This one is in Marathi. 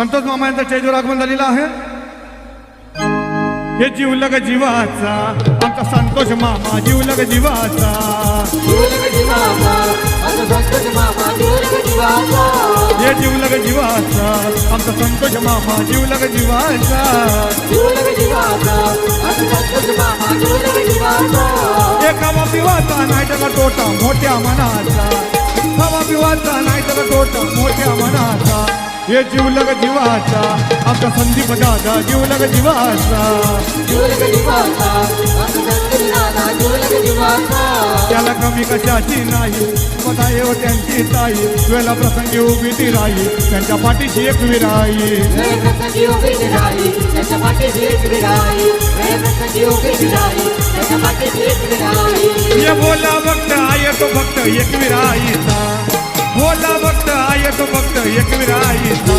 संतोष मामा यांचं स्टेजवर आगमन झालेलं आहे। हे जीवलग जीवाचा आमचा संतोष मामा, जीवलग जीवाचा, हे जीवलग जीवाचा आमचा संतोष मामा, जीवलग जीवाचा, एका पिवाचा नाही त्याला तोटा मोठ्या मनाचा, हवा पिवाचा नाही त्याला तोटा मोठ्या मनाचा, हे जीवलग जीवाचा आमचा संदीप दादा, जीवलग जीवाचा, त्याला कमी कशाची नाही, स्वतः येऊ त्यांची ताई, वेळेला प्रसंगी उभी ती राही, त्यांच्या पाठीशी एक विराई, ये बोला भक्त आहे तो भक्त एक विराईचा, बोला भक्त आहे तो भक्त एक विराईचा।